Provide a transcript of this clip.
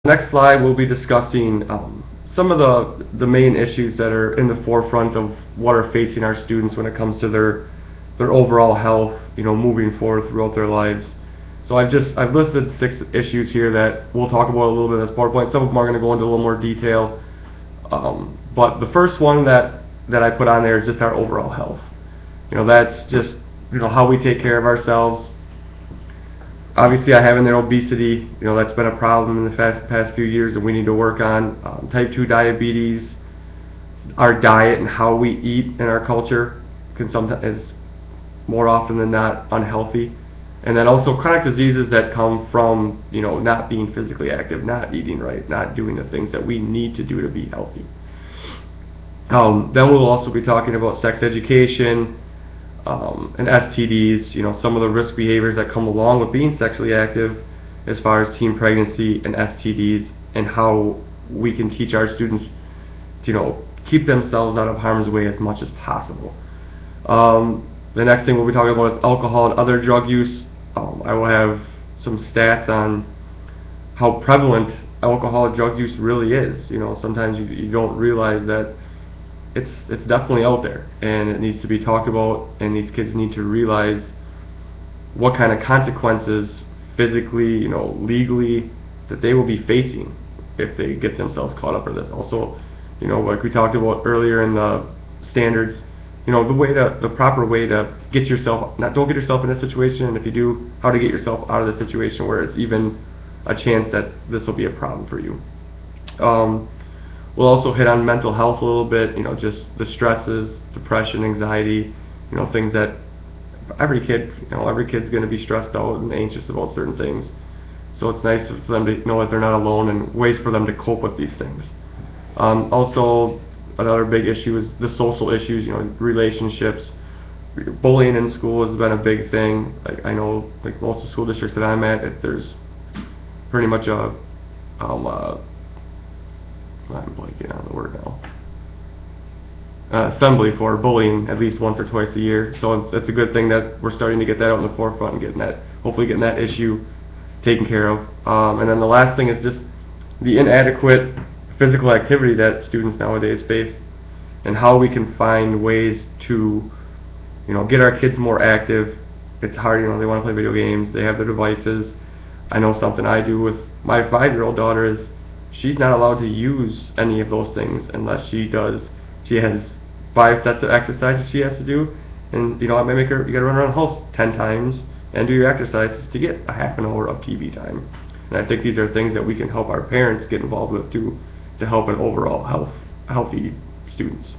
Next slide, we'll be discussing some of the main issues that are in the forefront of what are facing our students when it comes to their overall health, moving forward throughout their lives. So I've listed 6 issues here that we'll talk about a little bit as PowerPoint. Some of them are going to go into a little more detail, but the first one that I put on there is just our overall health. That's just how we take care of ourselves. Obviously, I have in there obesity. That's been a problem in the past few years that we need to work on. Type 2 diabetes, our diet and how we eat in our culture is more often than not unhealthy. And then also chronic diseases that come from not being physically active, not eating right, not doing the things that we need to do to be healthy. Then we'll also be talking about sex education, and STDs, some of the risk behaviors that come along with being sexually active as far as teen pregnancy and STDs, and how we can teach our students to keep themselves out of harm's way as much as possible. The next thing we'll be talking about is alcohol and other drug use. I will have some stats on how prevalent alcohol and drug use really is. Sometimes you don't realize that it's definitely out there, and it needs to be talked about, and these kids need to realize what kind of consequences physically, legally, that they will be facing if they get themselves caught up in this. Also, like we talked about earlier in the standards, the proper way to get yourself, don't get yourself in a situation, and if you do, how to get yourself out of the situation where it's even a chance that this will be a problem for you. We'll also hit on mental health a little bit, just the stresses, depression, anxiety, things that every kid's going to be stressed out and anxious about certain things. So it's nice for them to know that they're not alone, and ways for them to cope with these things. Also, another big issue is the social issues, relationships. Bullying in school has been a big thing. I know, most of the school districts that I'm at, there's pretty much I'm blanking on the word now. Assembly for bullying at least once or twice a year. So it's a good thing that we're starting to get that out in the forefront and hopefully getting that issue taken care of. And then the last thing is just the inadequate physical activity that students nowadays face, and how we can find ways to get our kids more active. It's hard, they want to play video games, they have their devices. I know something I do with my 5-year-old daughter is she's not allowed to use any of those things unless she has 5 sets of exercises she has to do, and I may make her, you gotta run around the house 10 times and do your exercises to get a half an hour of TV time. And I think these are things that we can help our parents get involved with too, to help an overall healthy students.